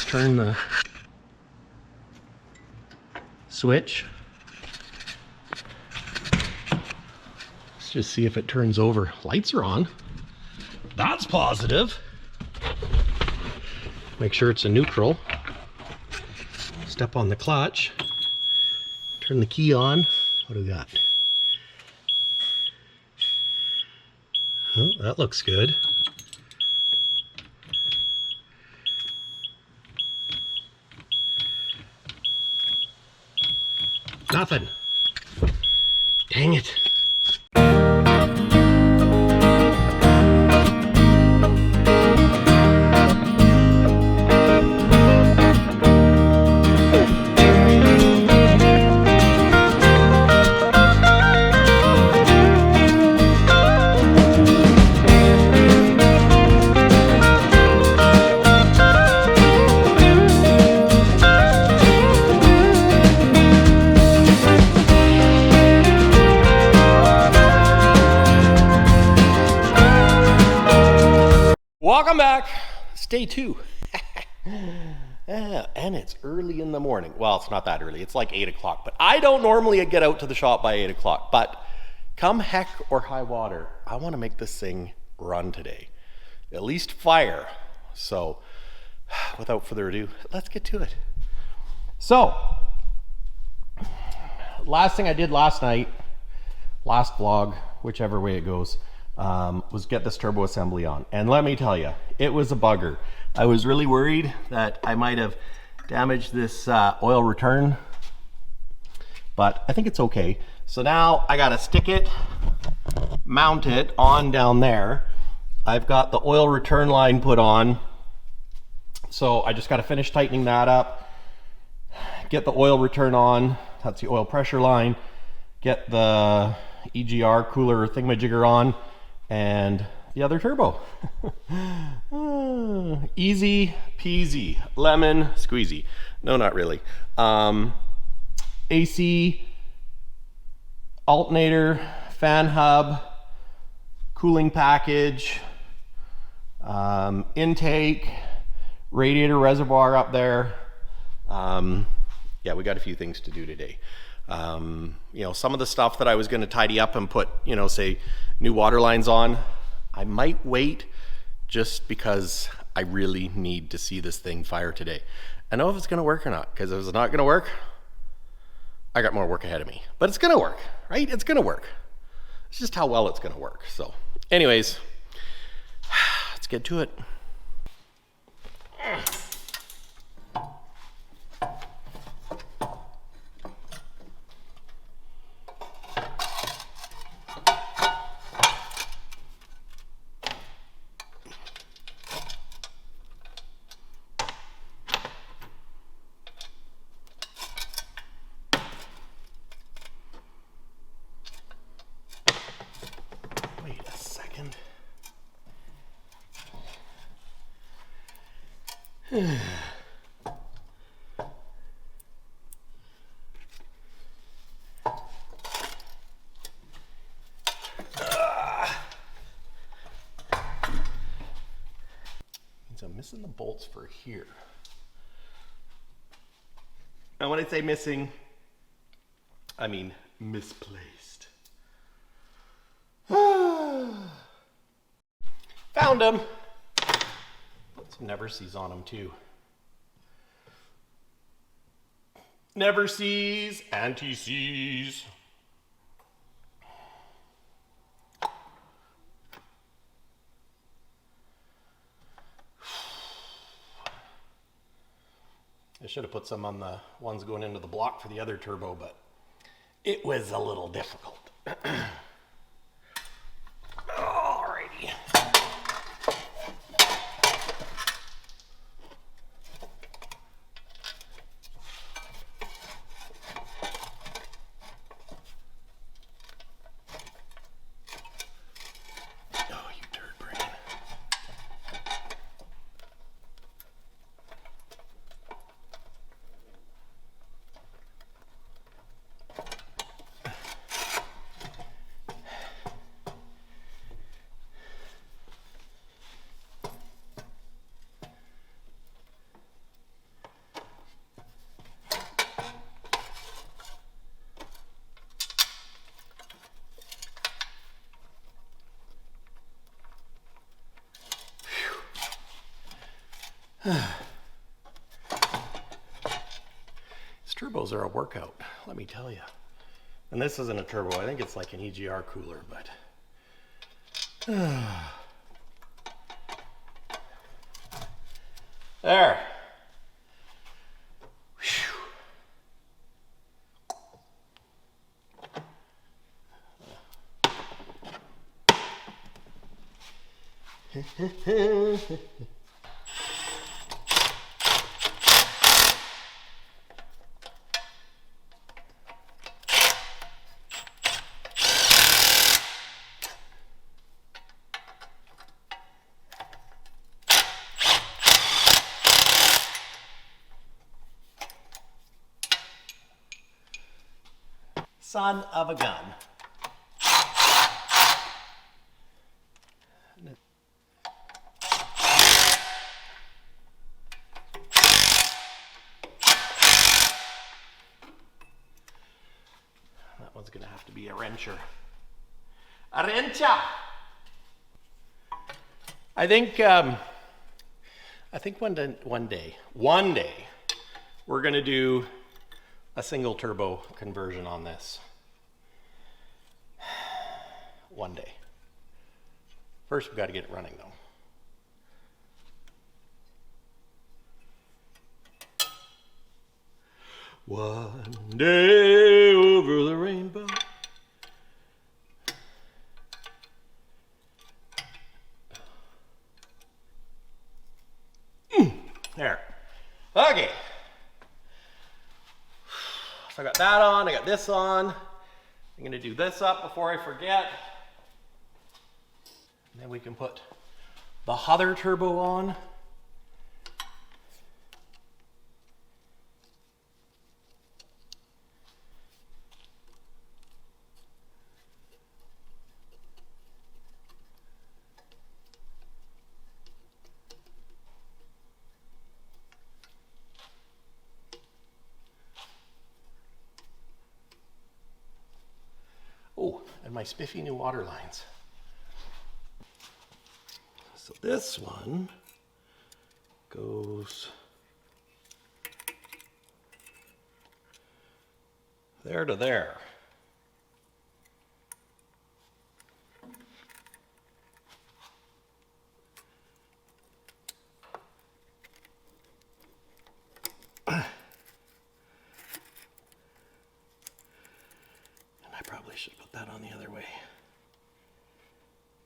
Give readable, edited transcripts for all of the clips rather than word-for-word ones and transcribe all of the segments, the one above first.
turn the switch. Let's just see if it turns over. Lights are on. That's positive. Make sure it's a neutral. Step on the clutch. Turn the key on. What do we got? Oh, that looks good. Nothing. Dang it. Welcome back. It's day 2. And it's early in the morning. Well, it's not that early. It's like 8 o'clock. But I don't normally get out to the shop by 8 o'clock. But come heck or high water, I want to make this thing run today. At least fire. So without further ado, let's get to it. So, last thing I did last night, last vlog, whichever way it goes, was get this turbo assembly on. And let me tell you, it was a bugger. I was really worried that I might have damaged this oil return, but I think it's okay. So now I gotta stick it, mount it on down there. I've got the oil return line put on. So I just gotta finish tightening that up, get the oil return on, that's the oil pressure line, get the EGR cooler thingamajigger on, and the other turbo. Easy peasy, lemon squeezy. No, not really. AC, alternator, fan hub, cooling package, intake, radiator reservoir up there. Yeah, we got a few things to do today. You know, some of the stuff that I was going to tidy up and put, you know, say new water lines on, I might wait just because I really need to see this thing fire today. I know if it's going to work or not, because if it's not going to work, I got more work ahead of me. But it's going to work, right? It's going to work. It's just how well it's going to work. So anyways, let's get to it. Means I'm missing the bolts for here. And when I say missing, I mean misplaced. Found them. Put some never sees on them too. Never sees, anti-sees. I should have put some on the ones going into the block for the other turbo, but it was a little difficult. Alrighty. These turbos are a workout, let me tell you. And this isn't a turbo, I think it's like an EGR cooler, but there. Son of a gun. That one's gonna have to be a wrencher. A wrencher! I think one day, we're gonna do a single turbo conversion on this. One day. First, we've got to get it running though. One day over the rainbow. There. Okay. So I got that on, I got this on. I'm gonna do this up before I forget. And then we can put the other turbo on. Oh, and my spiffy new water lines. So this one goes there to there. Probably should put that on the other way,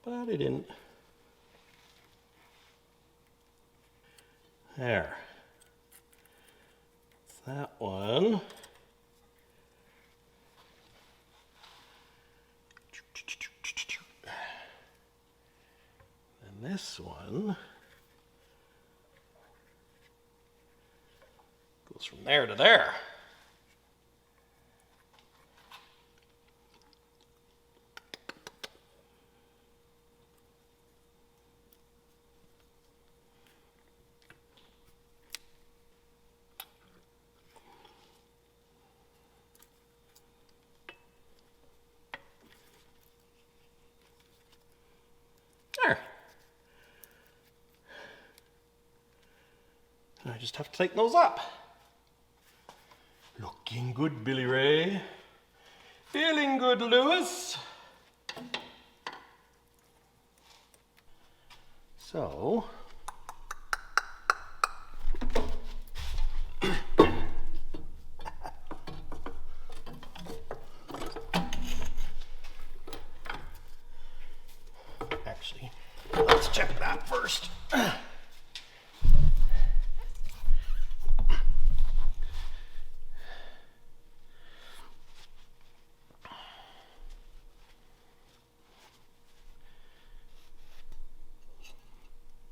but I didn't. There. That one. And this one goes from there to there. There. I just have to tighten those up. Looking good, Billy Ray. Feeling good, Lewis. So, actually, let's check that first.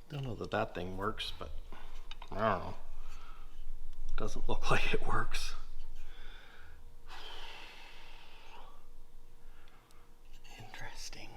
Don't know that that thing works, but I don't know. Doesn't look like it works. Interesting.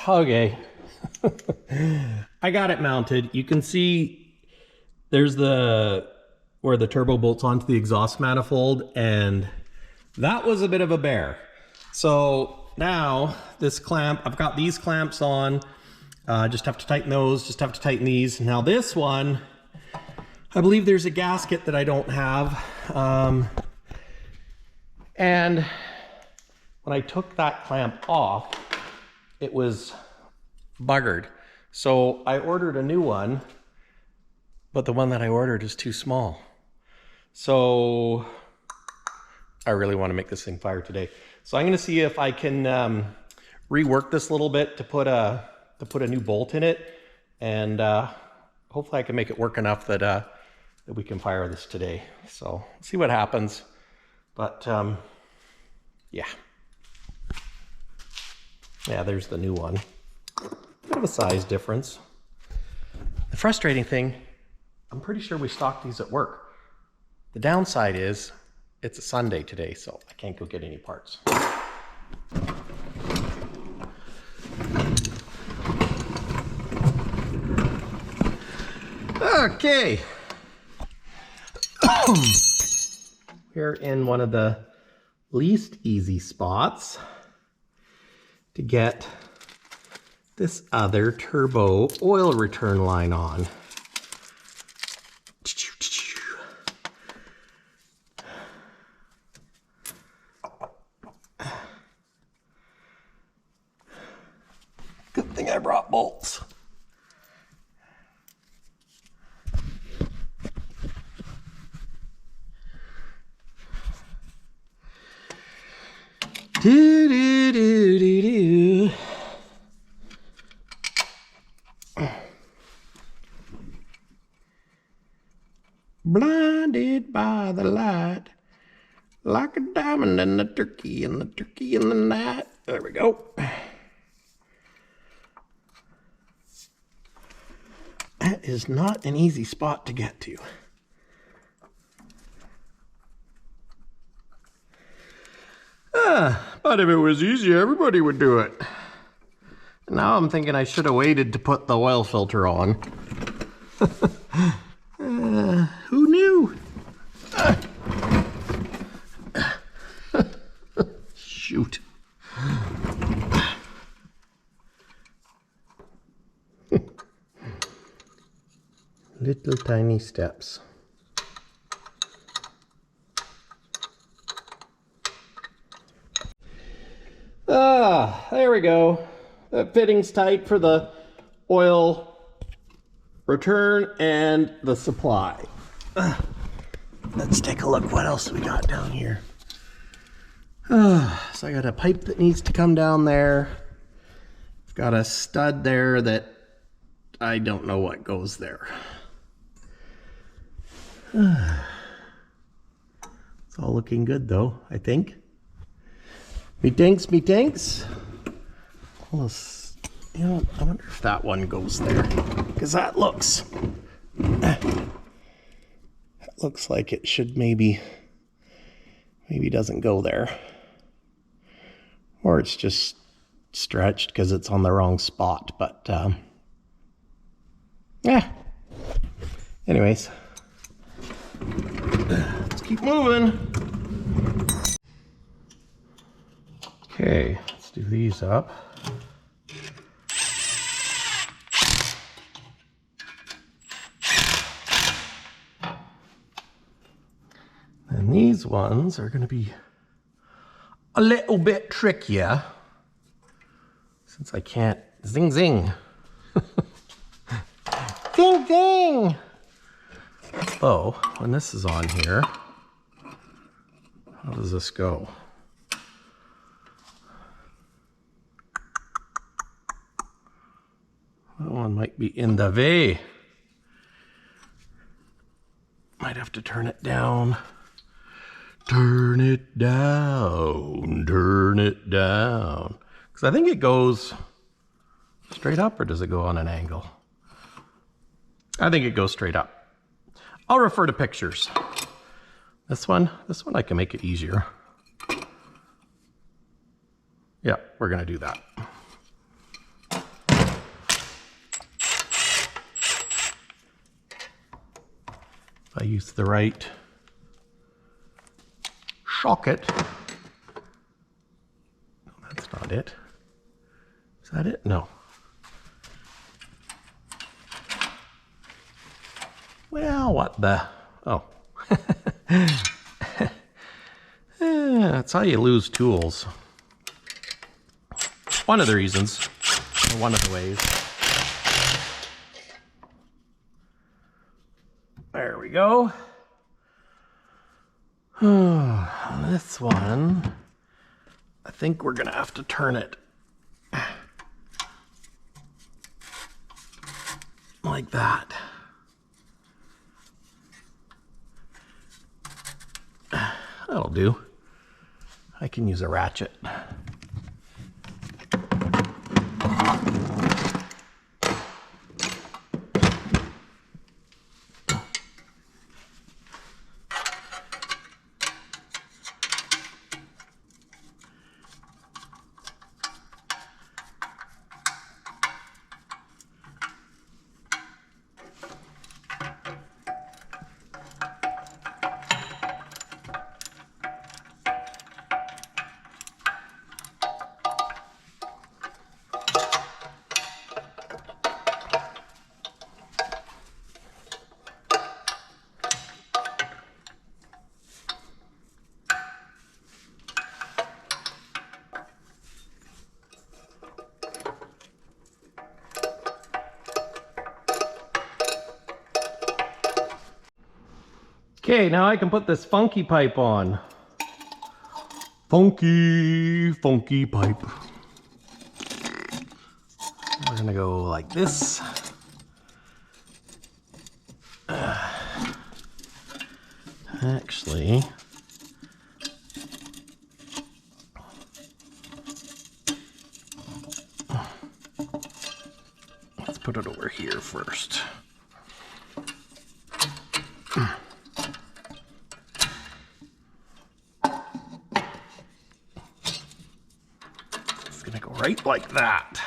Okay. I got it mounted. You can see there's where the turbo bolts onto the exhaust manifold, and that was a bit of a bear. So now this clamp, I've got these clamps on. Just have to tighten those, just have to tighten these. Now this one, I believe there's a gasket that I don't have. And when I took that clamp off, it was buggered. So I ordered a new one, but the one that I ordered is too small. So I really want to make this thing fire today. So I'm going to see if I can rework this a little bit to put a new bolt in it, and hopefully I can make it work enough that we can fire this today. So see what happens. But yeah, there's the new one. Bit of a size difference. The frustrating thing, I'm pretty sure we stocked these at work. The downside is it's a Sunday today, so I can't go get any parts. Okay. We're in one of the least easy spots to get this other turbo oil return line on. Good thing I brought bolts. Do do do do do. Blinded by the light, like a diamond in the turkey, and the turkey in the night. There we go. That is not an easy spot to get to. But if it was easy, everybody would do it. Now I'm thinking I should have waited to put the oil filter on. Who knew? Shoot. Little tiny steps. There we go. That fitting's tight for the oil return and the supply. Let's take a look what else we got down here. So I got a pipe that needs to come down there. I've got a stud there that I don't know what goes there. It's all looking good though, I think. Methinks. Well, you know, I wonder if that one goes there, because that looks like it should maybe doesn't go there, or it's just stretched because it's on the wrong spot. But yeah. Anyways, let's keep moving. Okay, let's do these up. And these ones are going to be a little bit trickier since I can't zing zing. Zing zing! Oh, when this is on here, how does this go? That one might be in the way. Might have to turn it down. Turn it down. Turn it down. Because I think it goes straight up, or does it go on an angle? I think it goes straight up. I'll refer to pictures. This one I can make it easier. Yeah, we're gonna do that. If I use the right socket. No, that's not it. Is that it? No. Well, what the? Oh. That's how you lose tools. One of the reasons, or one of the ways. There we go. This one, I think we're gonna have to turn it like that. That'll do. I can use a ratchet. Okay, now I can put this funky pipe on. Funky pipe. We're gonna go like this. Actually, let's put it over here first. It's gonna go right like that.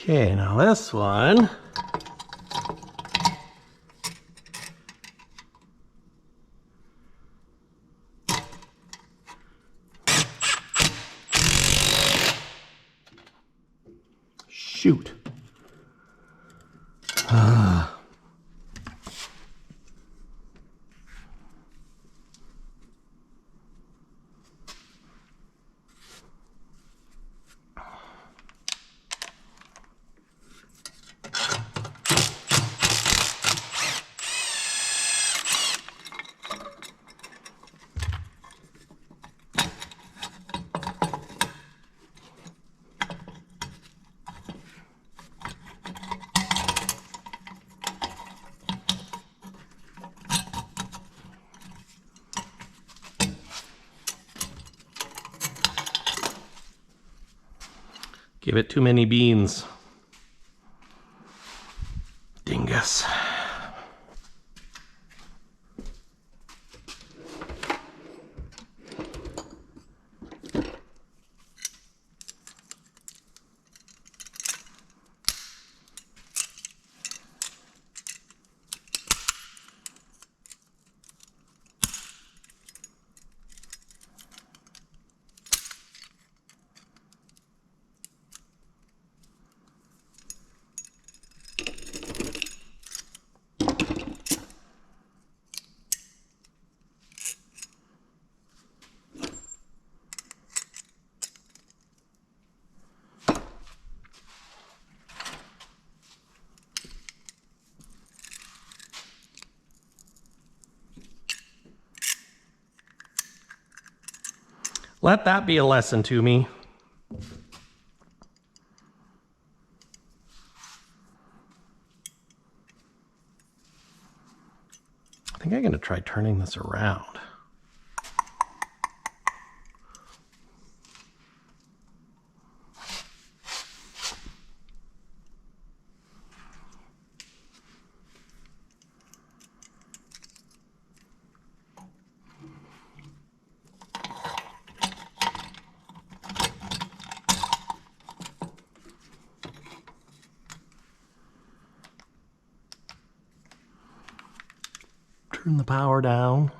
Okay, now this one, shoot. Give it too many beans. Dingus. Let that be a lesson to me. I think I'm going to try turning this around. Turn the power down.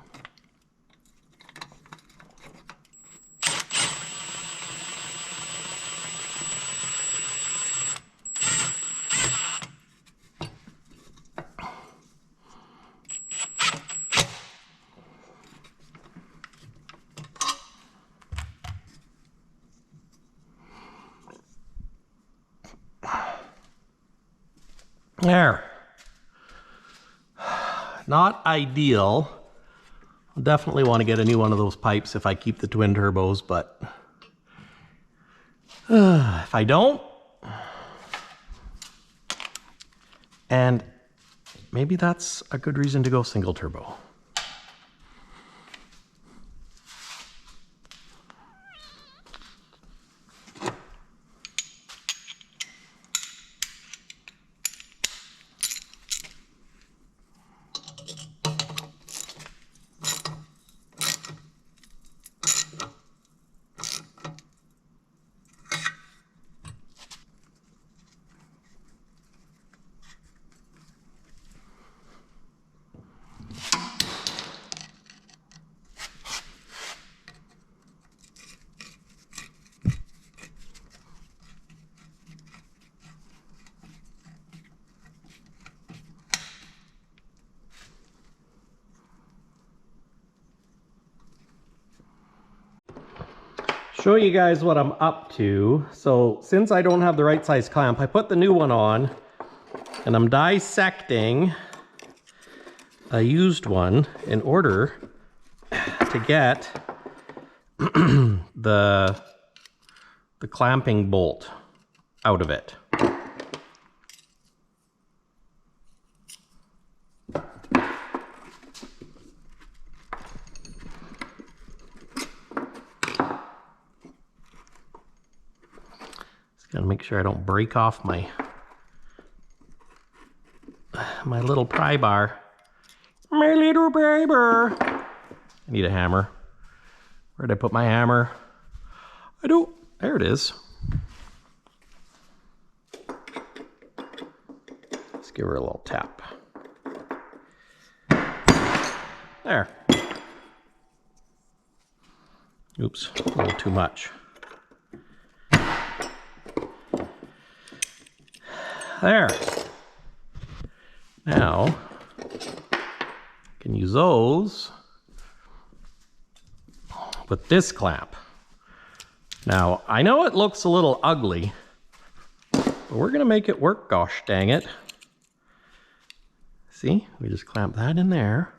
There. Not ideal. I'll definitely want to get a new one of those pipes if I keep the twin turbos, but if I don't, and maybe that's a good reason to go single turbo. Show you guys what I'm up to. So since I don't have the right size clamp, I put the new one on and I'm dissecting a used one in order to get the clamping bolt out of it. Gotta make sure I don't break off my little pry bar. My little pry bar. I need a hammer. Where'd I put my hammer? I don't. There it is. Let's give her a little tap. There. Oops, a little too much. There. Now, I can use those with this clamp. Now, I know it looks a little ugly, but we're gonna make it work, gosh dang it. See, we just clamp that in there.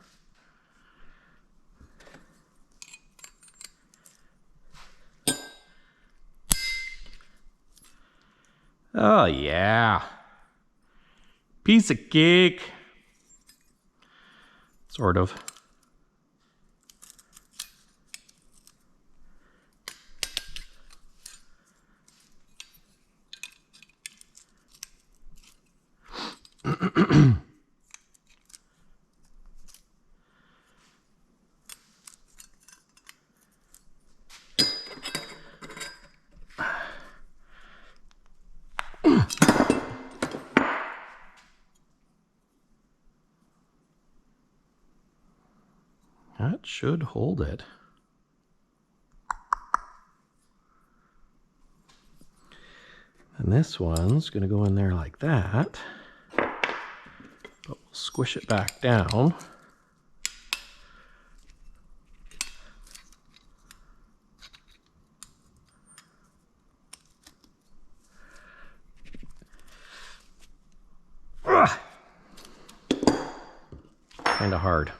Oh yeah. Piece of cake. Sort of. That should hold it. And this one's going to go in there like that. But we'll squish it back down. Kind of hard.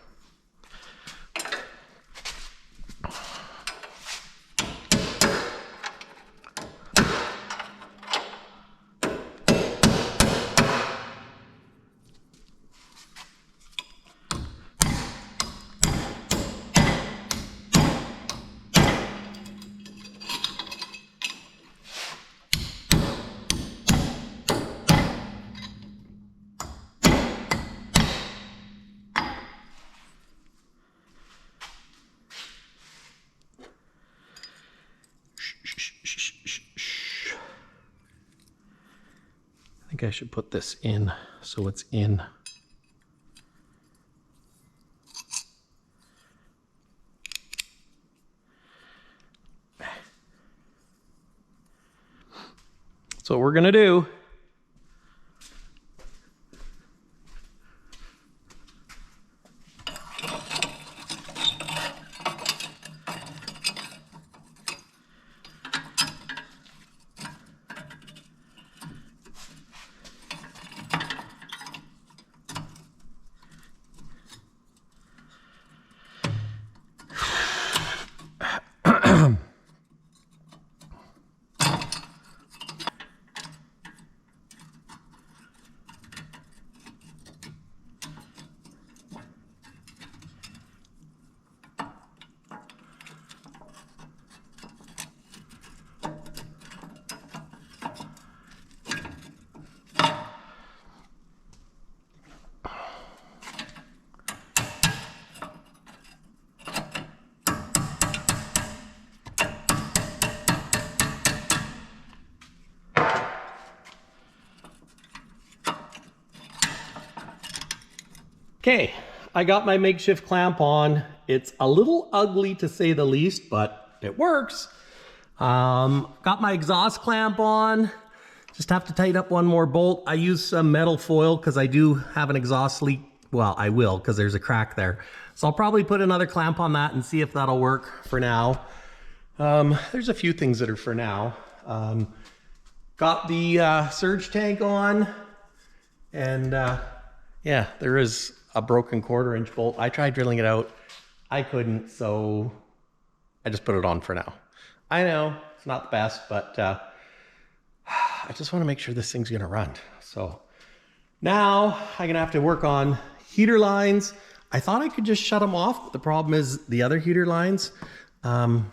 think I should put this in so it's in. That's what we're gonna do. Okay, I got my makeshift clamp on. It's a little ugly to say the least, but it works. Got my exhaust clamp on. Just have to tighten up one more bolt. I use some metal foil because I do have an exhaust leak. Well, I will because there's a crack there. So I'll probably put another clamp on that and see if that'll work for now. There's a few things that are for now. Got the surge tank on, and yeah, there is a broken 1/4 inch bolt. I tried drilling it out. I couldn't, so I just put it on for now. I know it's not the best, but I just want to make sure this thing's gonna run. So now I'm gonna have to work on heater lines. I thought I could just shut them off, but the problem is the other heater lines, you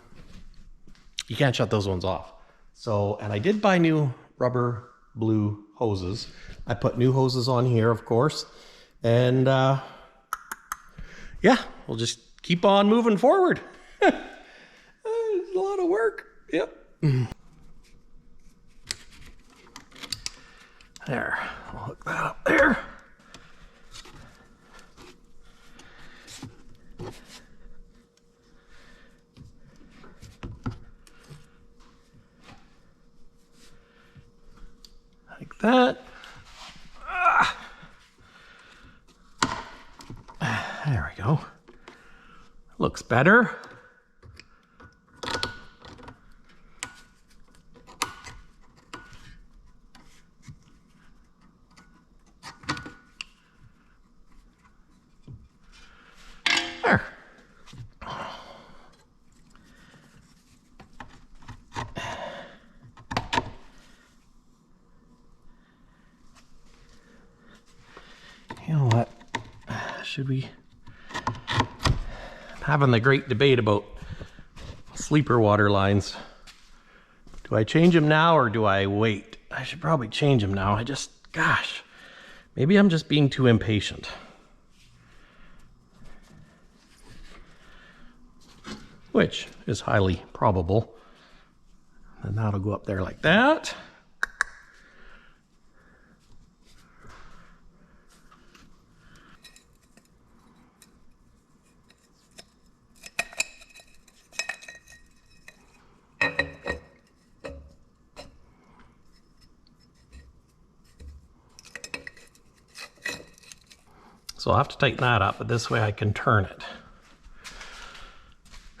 can't shut those ones off. So, and I did buy new rubber blue hoses. I put new hoses on here, of course. And yeah, we'll just keep on moving forward. It's a lot of work. Yep. There, I'll hook that up there. Like that. There we go. Looks better. There. You know what? Should we? Having the great debate about sleeper water lines. Do I change them now or do I wait? I should probably change them now. Gosh, maybe I'm just being too impatient. Which is highly probable. And that'll go up there like that. So I'll have to tighten that up, but this way I can turn it.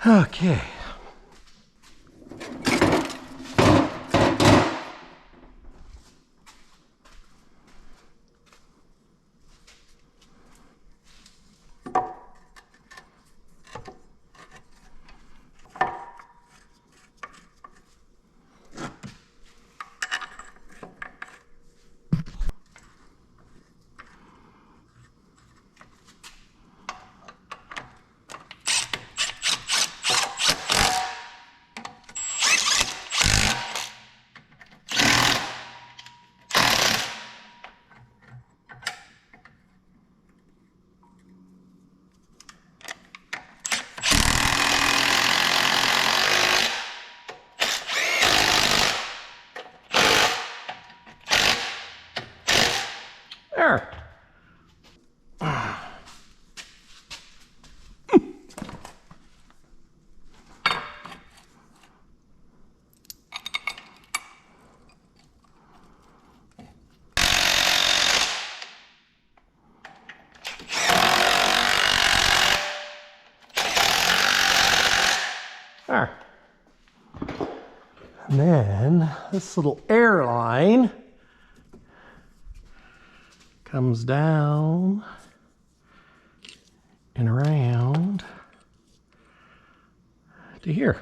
Okay. There. And then this little airline comes down and around to here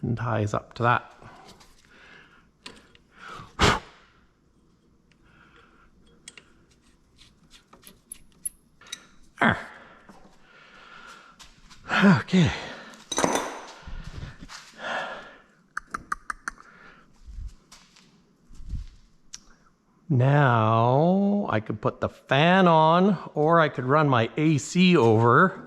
and ties up to that. There. Okay. Now I could put the fan on, or I could run my AC over.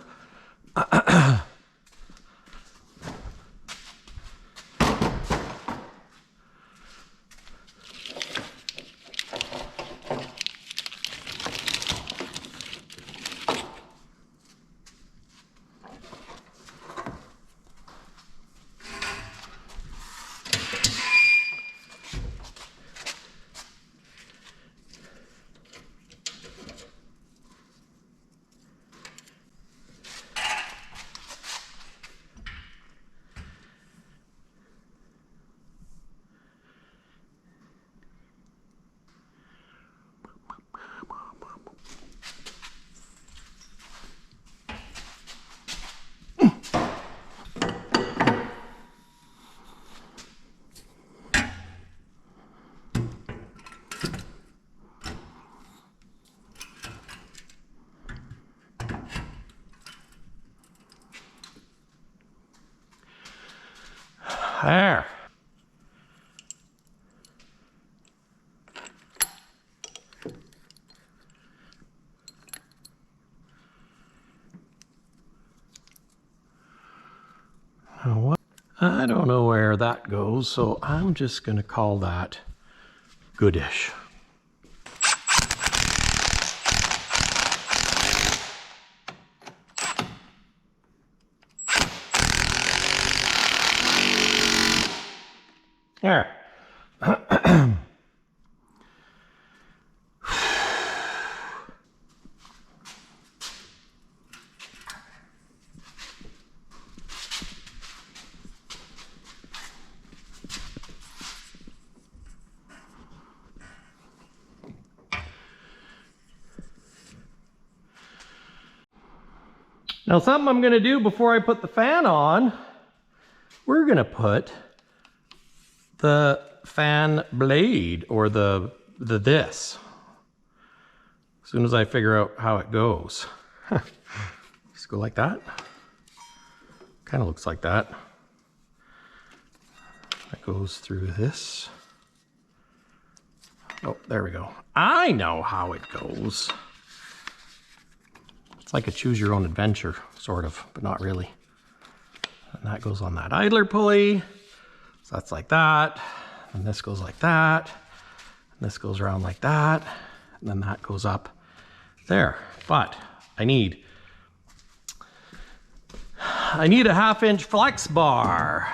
There. What? I don't know where that goes, so I'm just going to call that goodish. There. Now, something I'm going to do before I put the fan on, we're going to put the fan blade, or the this, as soon as I figure out how it goes. Just go like that. Kind of looks like that. That goes through this. Oh, there we go. I know how it goes. It's like a choose your own adventure, sort of, but not really. And that goes on that idler pulley. So that's like that. And this goes like that. And this goes around like that. And then that goes up there. But I need a 1/2-inch flex bar.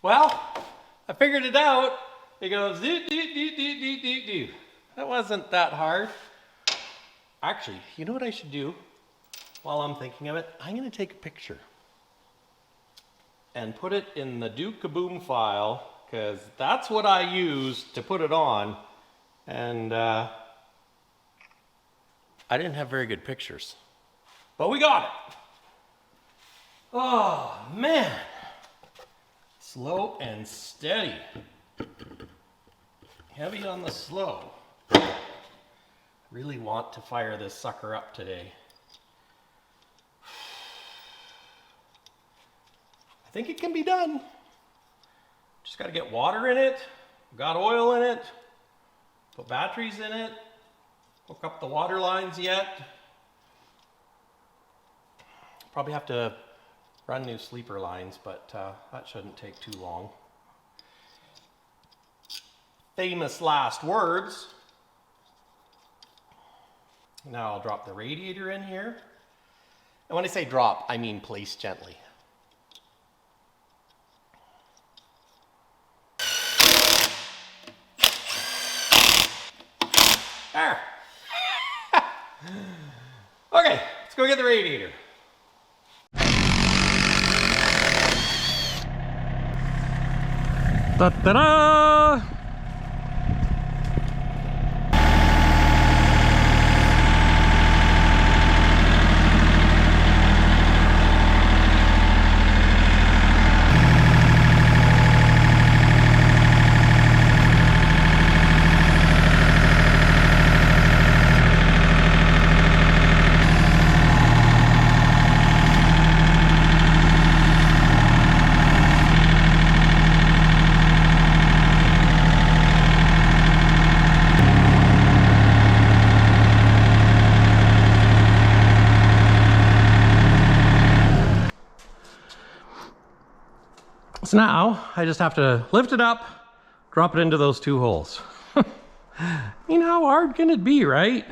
Well, I figured it out. It goes do, do, do, do, do, do, do. That wasn't that hard. Actually, you know what I should do while I'm thinking of it? I'm going to take a picture and put it in the do Caboom file, because that's what I use to put it on. And I didn't have very good pictures, but we got it. Oh, man. Slow and steady. Heavy on the slow. Really want to fire this sucker up today. I think it can be done. Just got to get water in it, got oil in it, put batteries in it, hook up the water lines yet. Probably have to run new sleeper lines, but that shouldn't take too long. Famous last words. Now I'll drop the radiator in here. And when I say drop, I mean place gently. There. Okay, let's go get the radiator. Ta-da! So now I just have to lift it up, drop it into those two holes. You know, how hard can it be, right?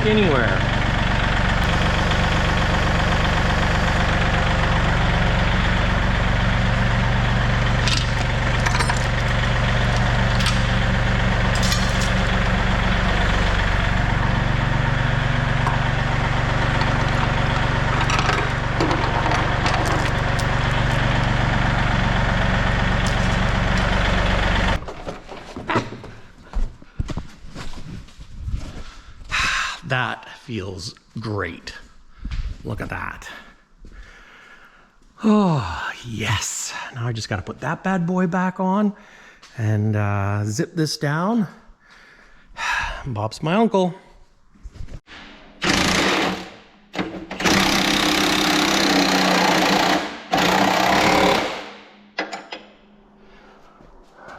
anywhere. That feels great. Look at that. Oh, yes. Now I just got to put that bad boy back on and zip this down. Bob's my uncle.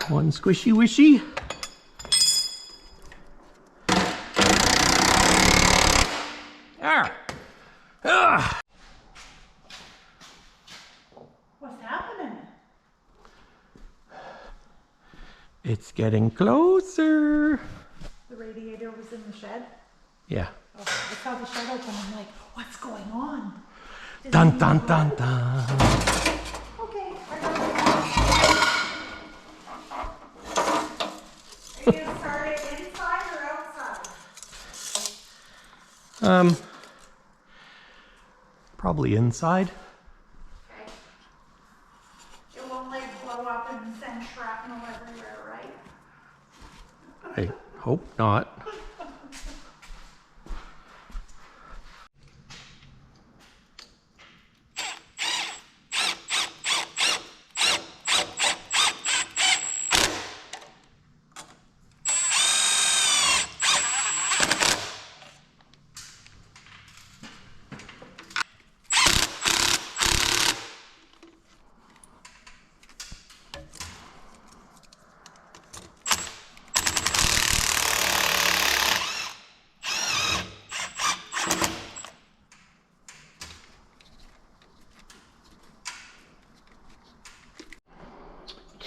One squishy wishy. There. Ugh. What's happening? It's getting closer. The radiator was in the shed? Yeah. Oh, I saw the shed open. I'm like, what's going on? Dun dun dun dun. Okay, I got it. Are you gonna start it inside or outside? Probably inside. Okay. It won't like blow up and send shrapnel everywhere, right? I hope not.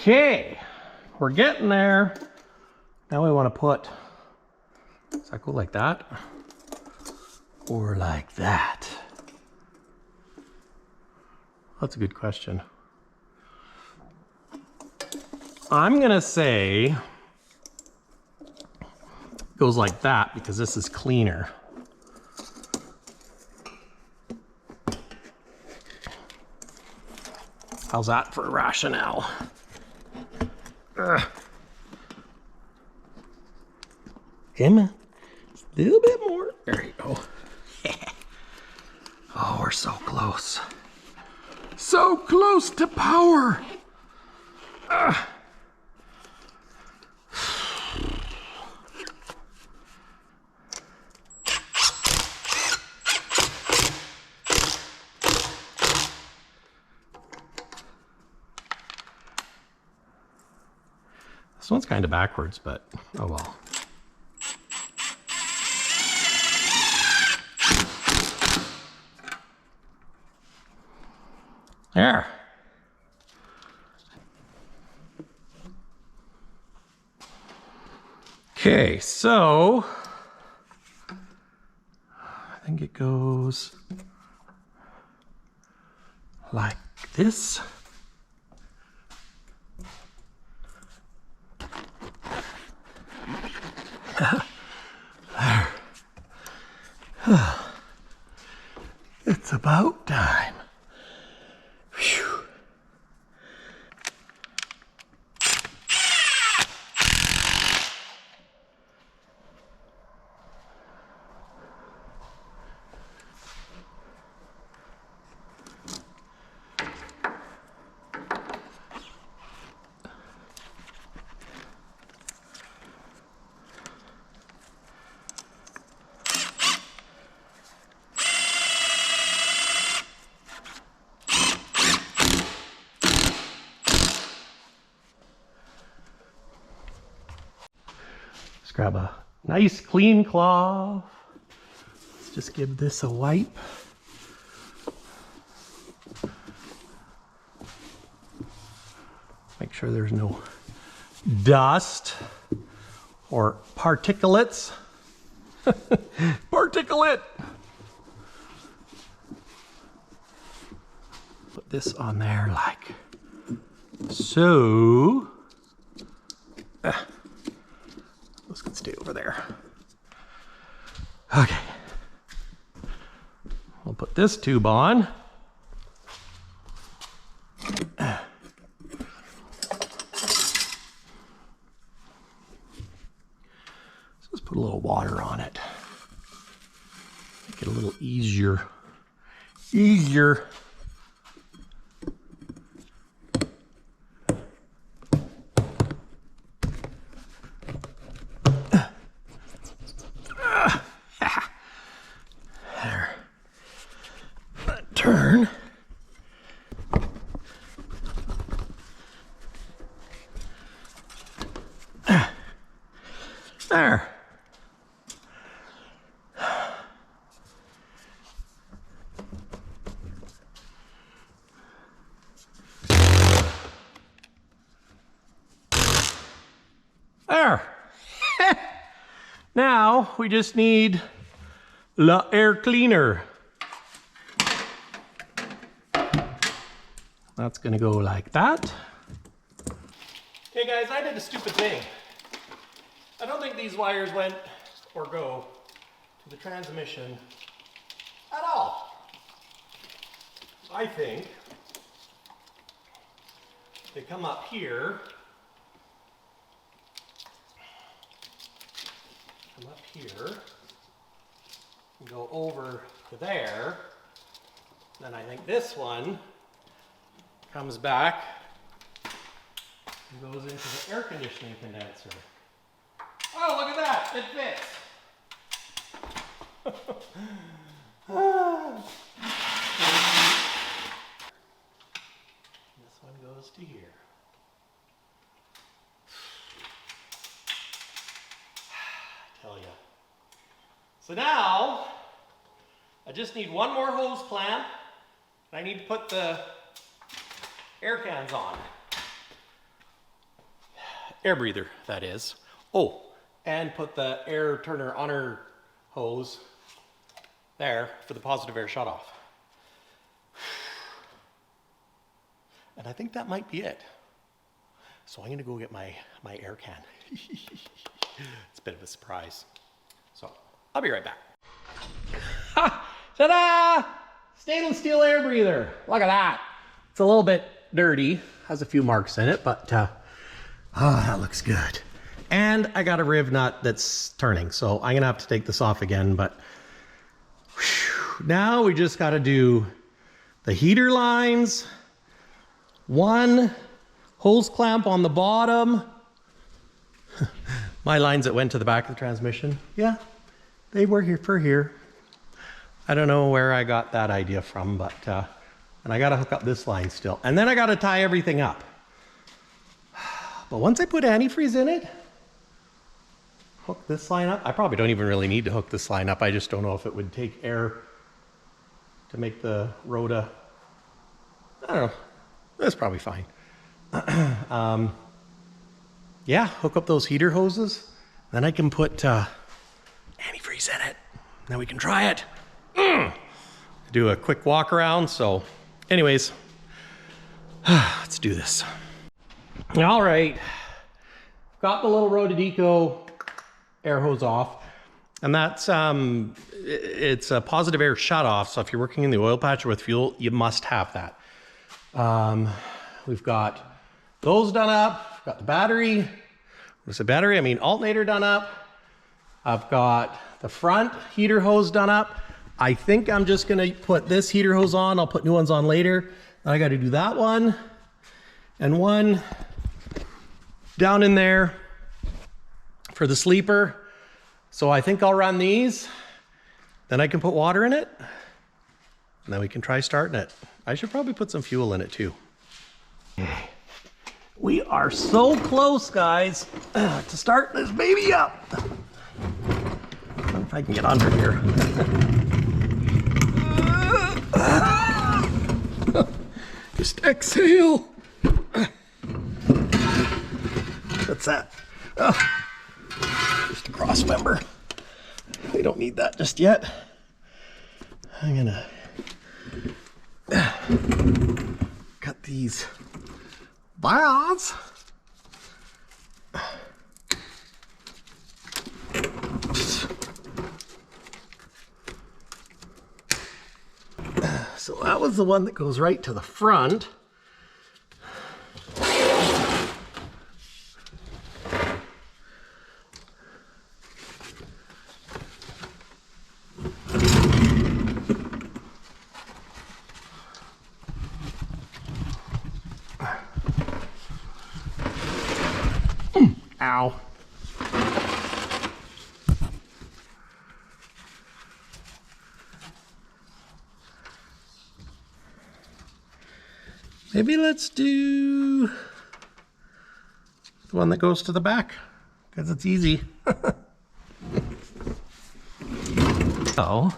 Okay, we're getting there. Now we want to put, does that go like that? Or like that? That's a good question. I'm gonna say it goes like that because this is cleaner. How's that for rationale? Ugh. Come on, a little bit more. There you go. Oh, we're so close. So close to power. Ugh. This one's kind of backwards, but oh well. There. Okay, so I think it goes like this. There. It's about time. Phew. Let's grab a nice clean cloth. Let's just give this a wipe. Make sure there's no dust or particulates. Particulate. Put this on there like so. This can stay over there. Okay. We'll put this tube on. Let's put a little water on it. Make it a little easier. Easier. There. Turn. There. There. Now we just need the air cleaner. That's gonna go like that. Okay guys, I did a stupid thing. I don't think these wires went or go to the transmission at all. I think they come up here, and go over to there. Then I think this one comes back and goes into the air conditioning condenser. Oh, look at that, it fits. This one goes to here. I tell ya. So now, I just need one more hose clamp. I need to put the air cans on. Air breather, that is. Oh, and put the air turner on her hose there for the positive air shutoff. And I think that might be it. So I'm gonna go get my air can. It's a bit of a surprise. So I'll be right back. Ha! Ta-da! Stainless steel air breather. Look at that. It's a little bit dirty, has a few marks in it, but oh, that looks good. And I got a riv nut that's turning, so I'm gonna have to take this off again, but whew, now we just gotta do the heater lines, one hose clamp on the bottom. My lines that went to the back of the transmission, yeah, they were here for here. I don't know where I got that idea from, but, and I gotta hook up this line still. And then I gotta tie everything up. But once I put antifreeze in it, hook this line up. I probably don't even really need to hook this line up. I just don't know if it would take air to make the rota. I don't know. That's probably fine. Yeah, hook up those heater hoses. Then I can put antifreeze in it. Then we can try it. Do a quick walk around. So anyways, let's do this. All right. Got the little Rotadeco air hose off, and that's it's a positive air shutoff. So if you're working in the oil patch or with fuel, you must have that. We've got those done up. We've got the battery. What's the battery? I mean alternator done up. I've got the front heater hose done up. I think I'm just gonna put this heater hose on. I'll put new ones on later. I got to do that one and one down in there for the sleeper. So I think I'll run these, then I can put water in it, and then we can try starting it. I should probably put some fuel in it too. We are so close, guys, to start this baby up. I don't know if I can get under here. Just exhale. What's that? Oh, just a cross member. we don't need that just yet. I'm gonna cut these bars. So that was the one that goes right to the front. Ow. Maybe let's do the one that goes to the back, because it's easy. So,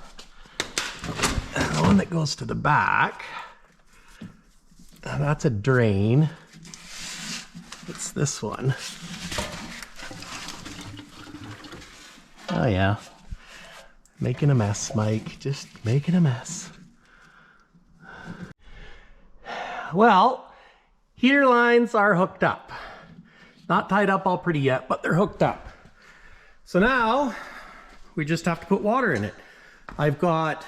the one that goes to the back, that's a drain. It's this one. Oh yeah, making a mess, Mike, just making a mess. Well, heater lines are hooked up. Not tied up all pretty yet, but they're hooked up. So now we just have to put water in it. I've got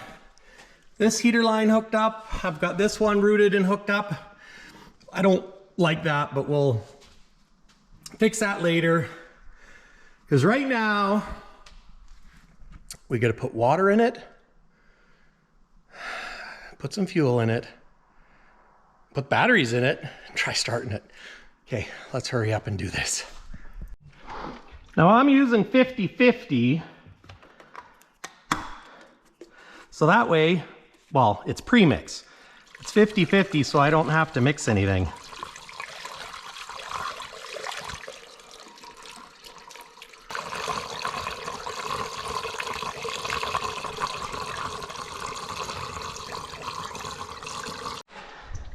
this heater line hooked up. I've got this one routed and hooked up. I don't like that, but we'll fix that later. Because right now, we got to put water in it, put some fuel in it, put batteries in it, and try starting it. Okay, let's hurry up and do this. Now I'm using 50-50. So that way, well, it's pre-mix. It's 50-50, so I don't have to mix anything.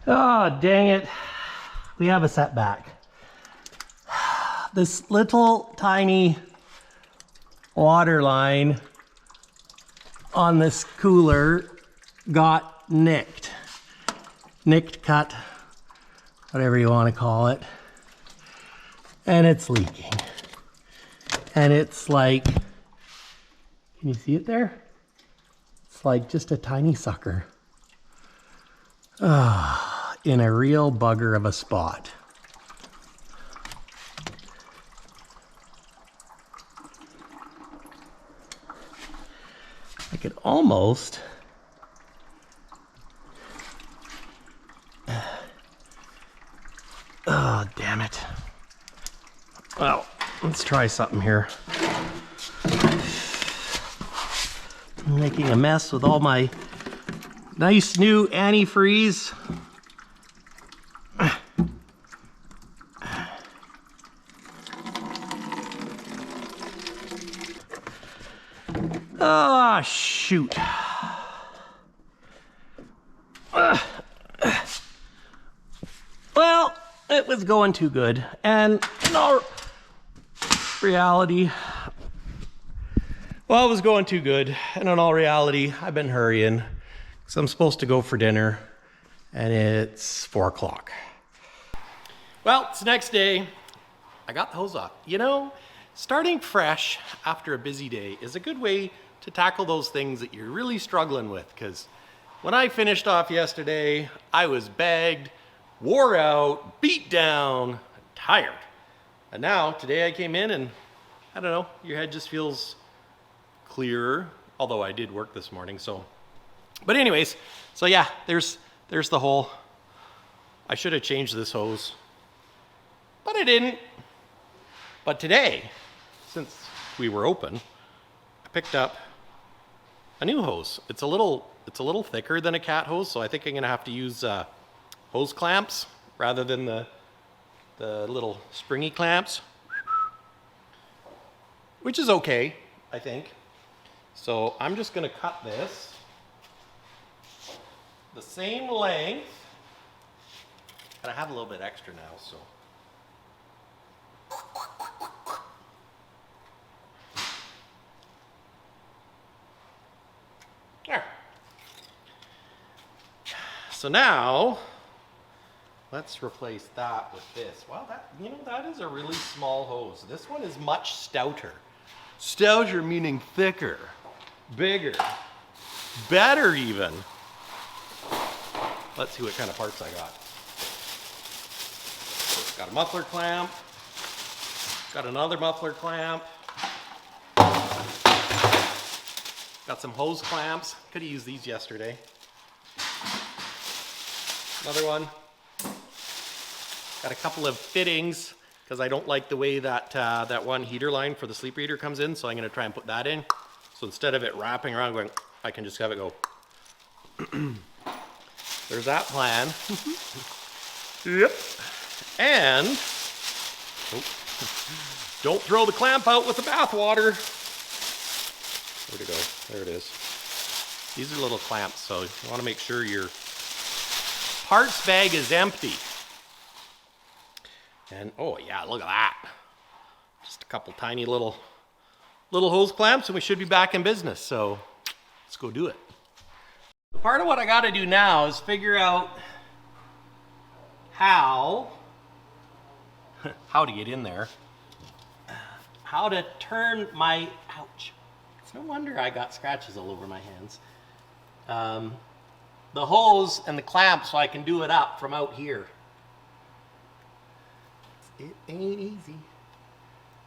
Oh, dang it. We have a setback. This little tiny water line on this cooler got nicked. Nicked, cut, whatever you want to call it. And it's leaking. And it's like, can you see it there? It's like just a tiny sucker. In a real bugger of a spot. I could almost oh, damn it. Well, let's try something here. I'm making a mess with all my nice new antifreeze. Ah, shoot. Well, it was going too good. And in all reality, well, it was going too good. And in all reality, I've been hurrying because I'm supposed to go for dinner and it's 4 o'clock. Well, it's the next day. I got the hose off. You know, starting fresh after a busy day is a good way to tackle those things that you're really struggling with, because when I finished off yesterday, I was bagged, wore out, beat down, tired. And now, today I came in and, I don't know, your head just feels clearer, although I did work this morning, so. But anyways, so yeah, there's the hole. I should have changed this hose, but I didn't. But today, since we were open, I picked up a new hose. It's a little thicker than a CAT hose, so I think I'm gonna have to use hose clamps rather than the little springy clamps, which is okay, I think. So I'm just gonna cut this the same length, and I have a little bit extra now, so. So now, let's replace that with this. Wow, that is a really small hose. This one is much stouter. Stouter meaning thicker, bigger, better even. Let's see what kind of parts I got. Got a muffler clamp. Got another muffler clamp. Got some hose clamps. Could have used these yesterday. Another one. Got a couple of fittings because I don't like the way that that one heater line for the sleep heater comes in, so I'm going to try and put that in. So instead of it wrapping around going, I can just have it go. There's that plan. Yep. And don't throw the clamp out with the bath water. Where'd it go? There it is. These are little clamps, so you want to make sure your parts bag is empty. And oh yeah, look at that. Just a couple tiny little hose clamps and we should be back in business. So let's go do it. The part of what I got to do now is figure out how to get in there, how to turn my, ouch. It's no wonder I got scratches all over my hands. The hose and the clamp so I can do it up from out here. It ain't easy.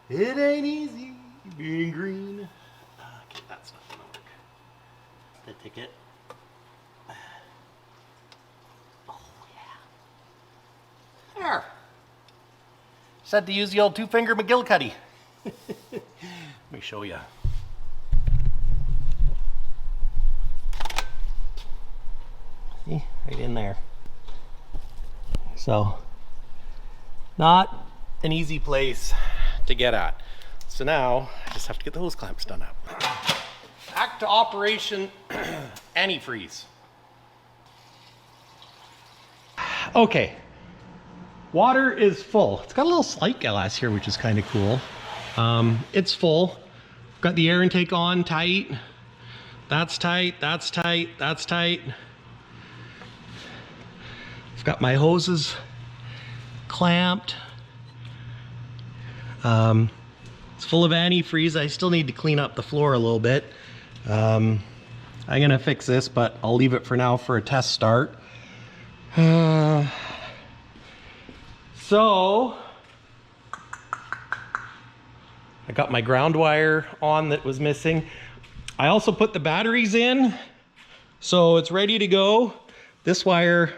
It ain't easy being green. Okay, that's not gonna work. The ticket. Oh yeah. There. Said to use the old 2-finger McGillicuddy. Let me show you. See, right in there. So, not an easy place to get at. So now, I just have to get the hose clamps done up. Back to Operation Antifreeze. Okay. Water is full. It's got a little slide glass here, which is kind of cool. It's full. Got the air intake on tight. That's tight, that's tight, that's tight. I've got my hoses clamped. It's full of antifreeze. I still need to clean up the floor a little bit. I'm gonna fix this, but I'll leave it for now for a test start. So I got my ground wire on that was missing. I also put the batteries in, so it's ready to go. This wire,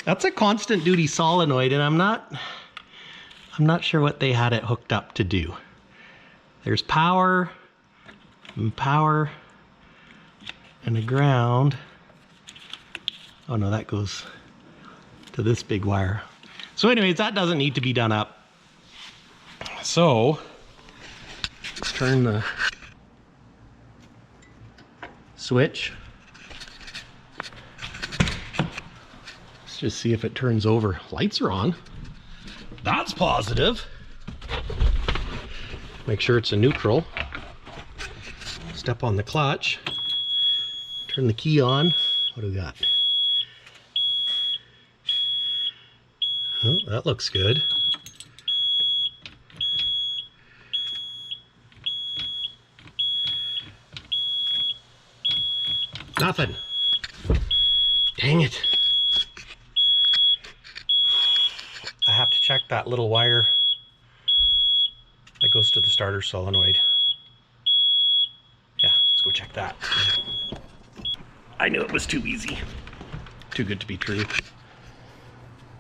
that's a constant duty solenoid, and I'm not sure what they had it hooked up to do. There's power and power and a ground. Oh no, that goes to this big wire. So anyways, that doesn't need to be done up. So let's turn the switch. Let's just see if it turns over. Lights are on. That's positive. Make sure it's a neutral. Step on the clutch. Turn the key on. What do we got? Oh, that looks good. Nothing. Dang it. I have to check that little wire that goes to the starter solenoid. Yeah, let's go check that. I knew it was too easy. Too good to be true.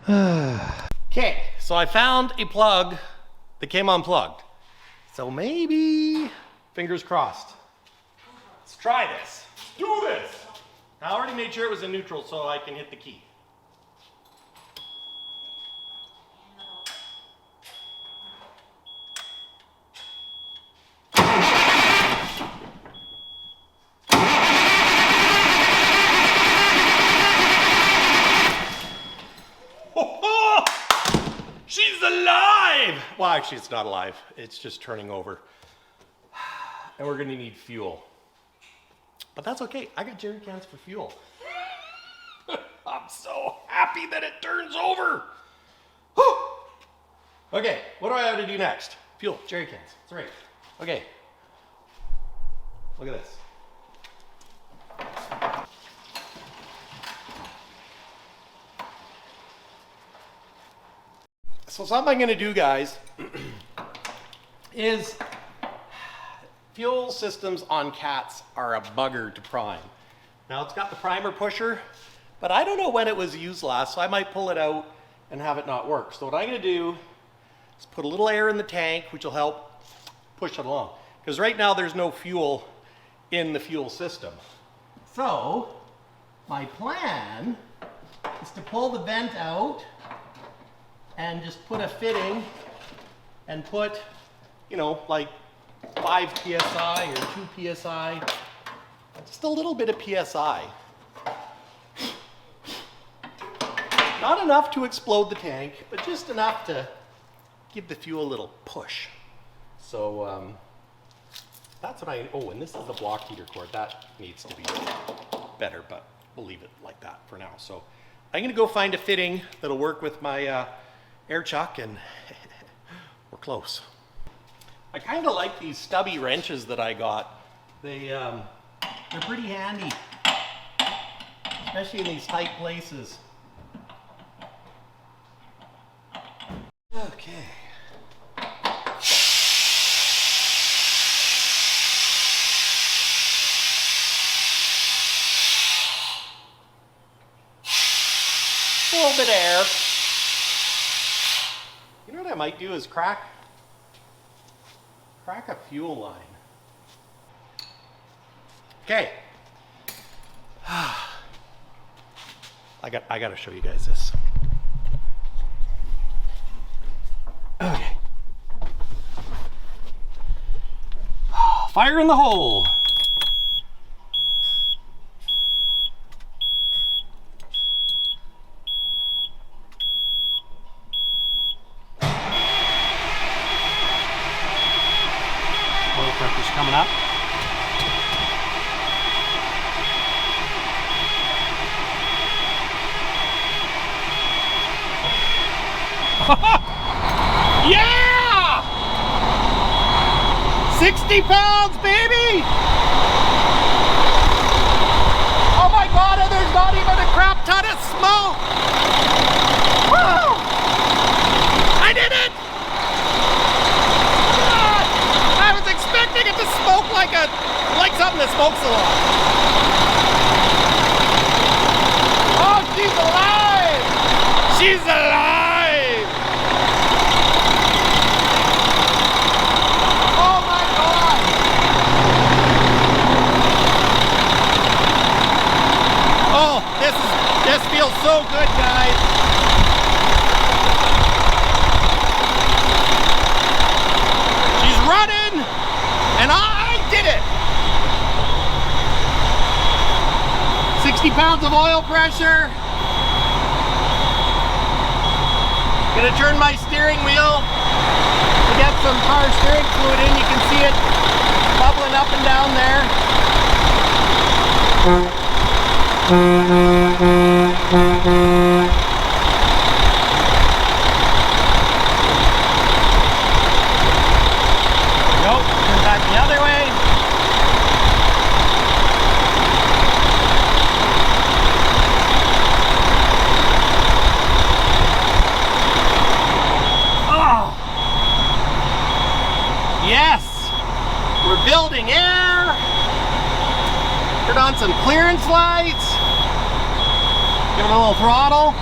Okay, so I found a plug that came unplugged. So maybe, fingers crossed. Let's try this. Let's do this. I already made sure it was in neutral so I can hit the key. She's alive! Well, actually, it's not alive. It's just turning over. And we're gonna need fuel. But that's okay. I got jerry cans for fuel. I'm so happy that it turns over. Whew. Okay, what do I have to do next? Fuel, jerry cans. That's right. Okay. Look at this. So something I'm going to do, guys, is fuel systems on CATs are a bugger to prime. Now it's got the primer pusher, but I don't know when it was used last, so I might pull it out and have it not work. So what I'm going to do is put a little air in the tank, which will help push it along. Because right now there's no fuel in the fuel system. So my plan is to pull the vent out and just put a fitting and put, you know, like 5 PSI or 2 PSI, just a little bit of PSI. Not enough to explode the tank, but just enough to give the fuel a little push. So that's what oh, and this is the block heater cord. That needs to be better, but we'll leave it like that for now. So I'm gonna go find a fitting that'll work with my air chuck, and we're close. I kind of like these stubby wrenches that I got. They're pretty handy, especially in these tight places. Okay. A little bit of air. You know what I might do is crack a fuel line. Okay. I got to show you guys this. Okay. Fire in the hole. Oil pressure's coming up. Yeah! 60 pounds, baby! Oh my God, and there's not even a crap ton of smoke! Woo! I did it! I was expecting it to smoke like something that smokes a lot. Oh, she's alive! She's alive! Oh my God! Oh, this feels so good, guys. She's running, and I did it. 60 pounds of oil pressure. Gonna turn my steering wheel to get some car steering fluid in. You can see it bubbling up and down there. Nope, turn back the other way. Yes, we're building air. Turn on some clearance lights. Give it a little throttle.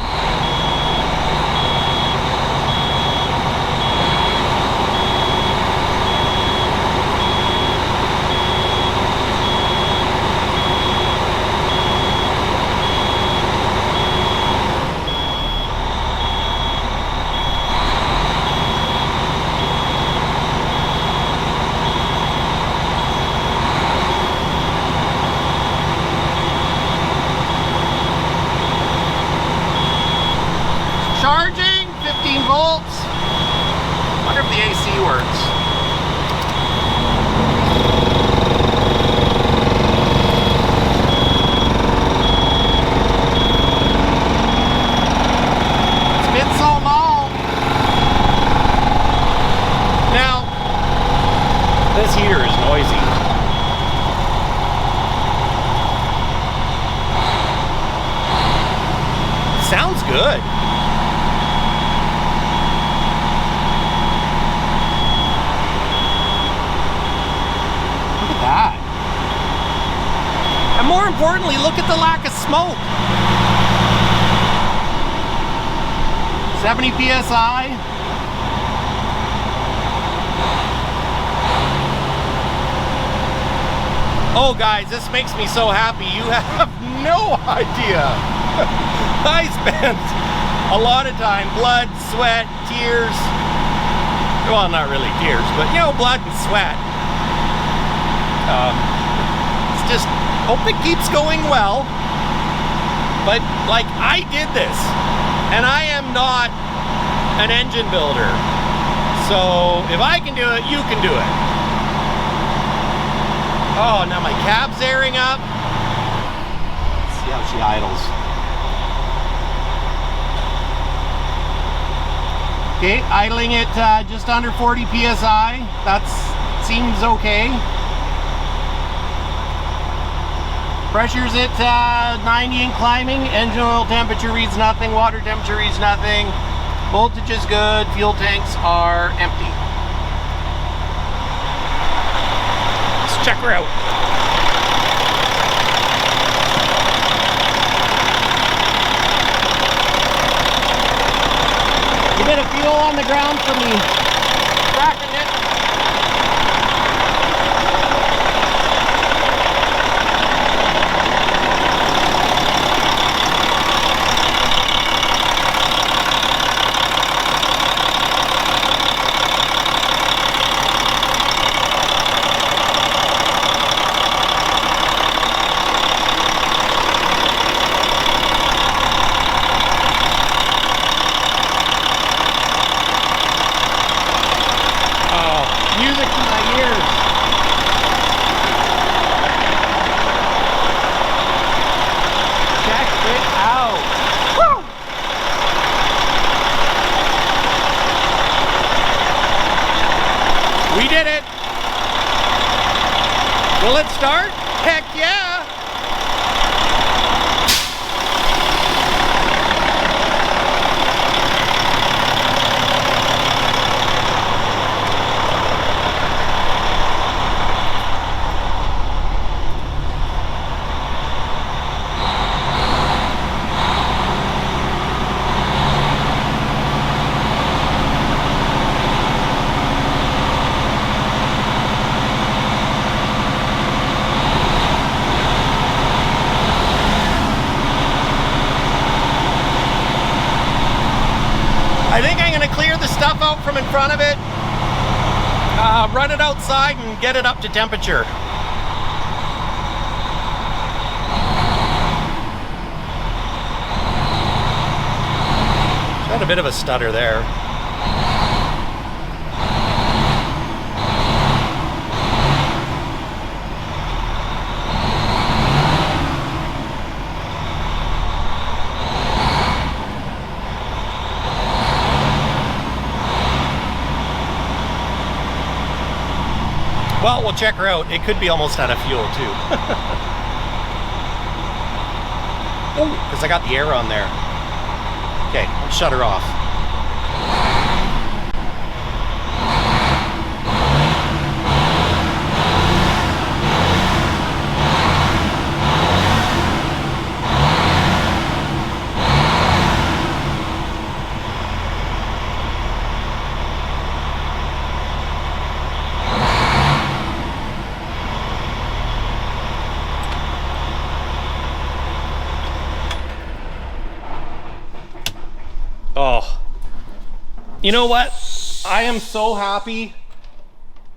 sounds good. Look at that. And more importantly, look at the lack of smoke. 70 PSI. Oh guys, this makes me so happy. You have no idea. I spent a lot of time, blood, sweat, tears. Well, not really tears, but you know, blood and sweat. It's just, hope it keeps going well. But like, I did this, and I am not an engine builder. So if I can do it, you can do it. Oh, now my cab's airing up. Let's see how she idles. Okay, idling it just under 40 PSI. That seems okay. Pressure's at 90 and climbing. Engine oil temperature reads nothing. Water temperature reads nothing. Voltage is good. Fuel tanks are empty. Let's check her out. A bit of fuel on the ground for me. Cracking it. Music to my ears. Check it out. Woo! We did it. Will it start? Heck yeah. I think I'm going to clear the stuff out from in front of it, run it outside and get it up to temperature. Got a bit of a stutter there. Well, we'll check her out. It could be almost out of fuel too. Oh, because I got the air on there. Okay, let's shut her off. Oh, you know what? I am so happy.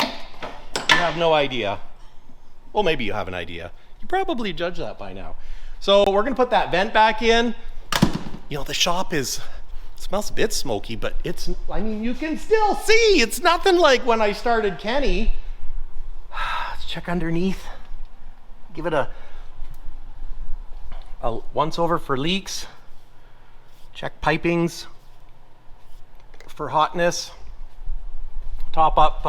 You have no idea. Well, maybe you have an idea. You probably judge that by now. So we're gonna put that vent back in. You know, the shop smells a bit smoky, but I mean, you can still see. It's nothing like when I started Kenny. Let's check underneath. Give it a once over for leaks. Check pipings for hotness. Top up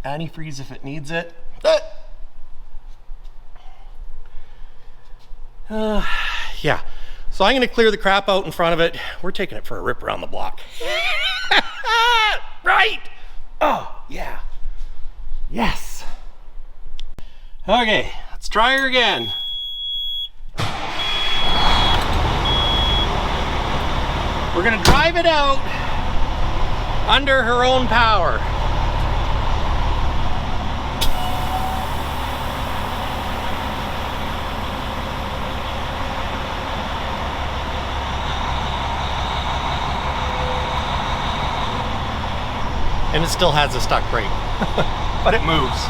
antifreeze if it needs it. Yeah, So I'm gonna clear the crap out in front of it. We're taking it for a rip around the block. Right? Oh, yeah. Yes. Okay, let's try her again. We're gonna drive it out under her own power. And it still has a stuck brake, but it moves.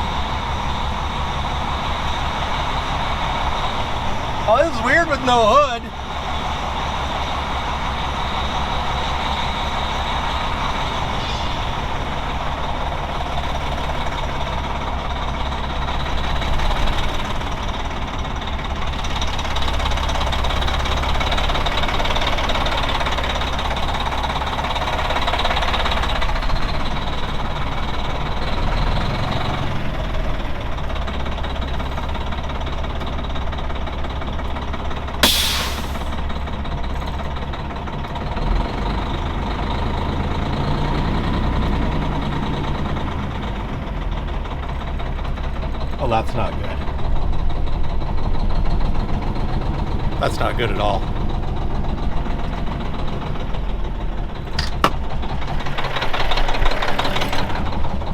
Oh, this is weird with no hood. Oh, that's not good. That's not good at all.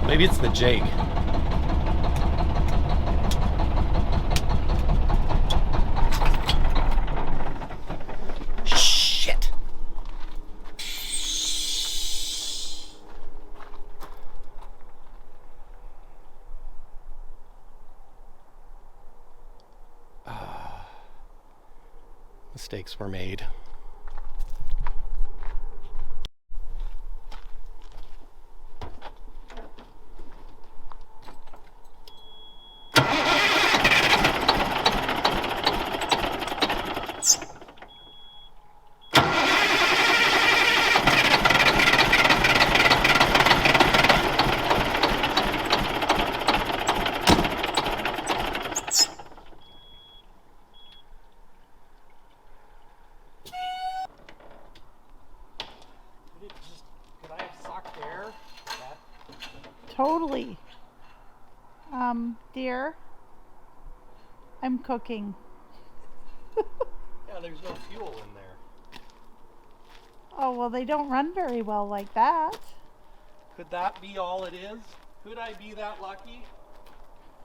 Maybe it's the jake. Shit. Mistakes were made. Could I have sucked air? Totally. Dear, I'm cooking. Yeah, there's no fuel in there. Oh, well, they don't run very well like that. Could that be all it is? Could I be that lucky?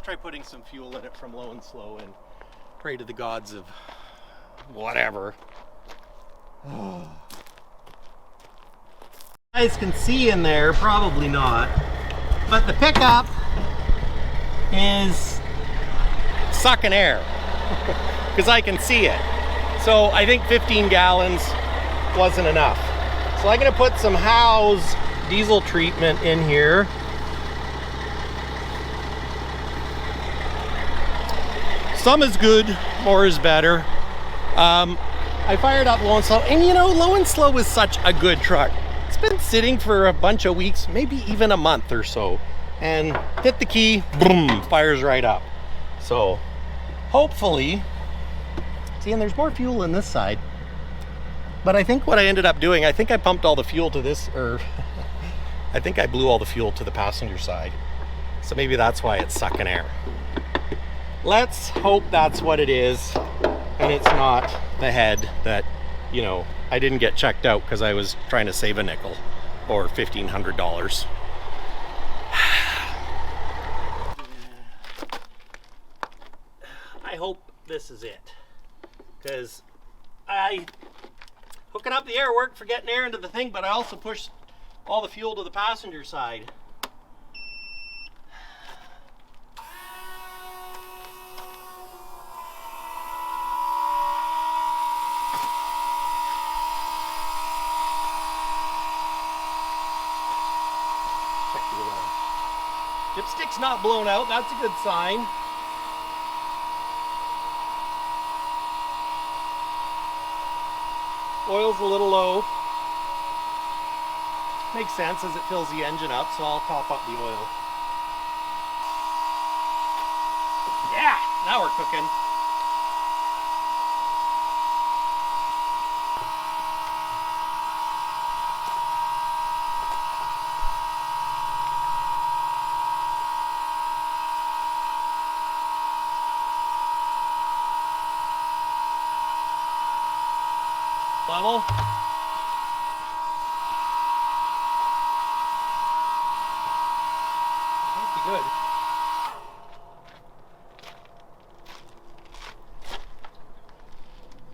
Try putting some fuel in it from low and slow and pray to the gods of whatever. You guys can see in there, probably not, but the pickup is sucking air because I can see it. So I think 15 gallons wasn't enough. So I'm gonna put some Howe's diesel treatment in here. Some is good, more is better. I fired up Low and Slow, and you know, Low and Slow is such a good truck. It's been sitting for a bunch of weeks, maybe even a month or so, and hit the key, boom, fires right up. So hopefully, see, and there's more fuel in this side. But I think what I ended up doing, I think I pumped all the fuel to this, or I think I blew all the fuel to the passenger side. So maybe that's why it's sucking air. Let's hope that's what it is, and it's not the head that, you know, I didn't get checked out because I was trying to save a nickel or $1,500. I hope this is it, because hooking up the air worked for getting air into the thing, but I also pushed all the fuel to the passenger side. Check the oil. Dipstick's not blown out, that's a good sign. Oil's a little low. Makes sense as it fills the engine up, so I'll top up the oil. Yeah, now we're cooking. Level. That'd be good.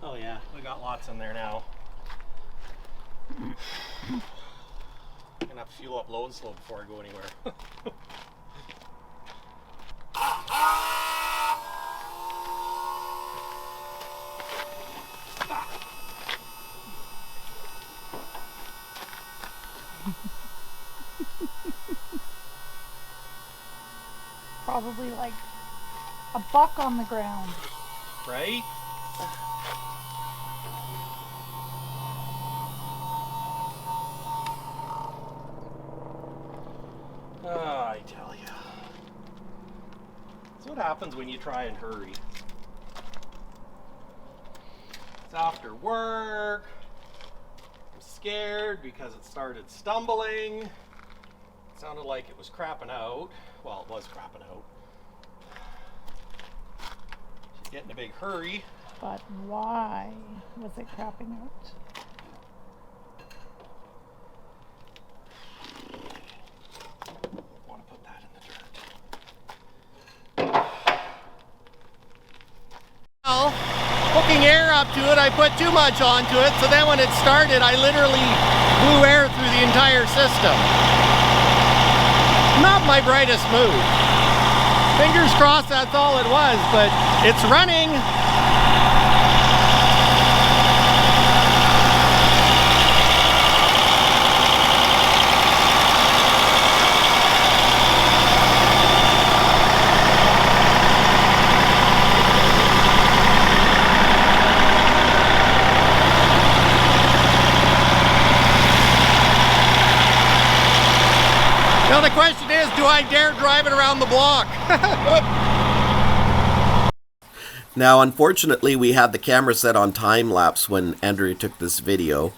Oh yeah, we got lots in there now. I'm gonna have to fuel up low and slow before I go anywhere. Probably like a buck on the ground. Right? I tell you. That's what happens when you try and hurry. It's after work. I'm scared because it started stumbling. It sounded like it was crapping out. Well, it was crapping out. She's getting a big hurry. But why was it crapping out? Want to put that in the dirt. Well, hooking air up to it, I put too much onto it, so then when it started, I literally blew air through the entire system. Not my brightest move. Fingers crossed that's all it was, but it's running. Now the question is, do I dare drive it around the block? Now, unfortunately, we had the camera set on time lapse when Andrea took this video,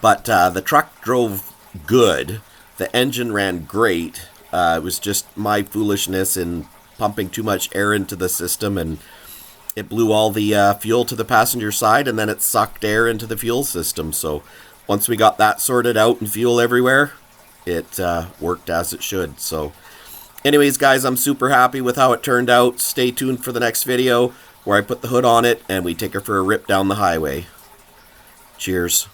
but the truck drove good. The engine ran great. It was just my foolishness in pumping too much air into the system, and it blew all the fuel to the passenger side, and then it sucked air into the fuel system. So once we got that sorted out and fuel everywhere, it worked as it should. So anyways, guys, I'm super happy with how it turned out. Stay tuned for the next video where I put the hood on it and we take her for a rip down the highway. Cheers.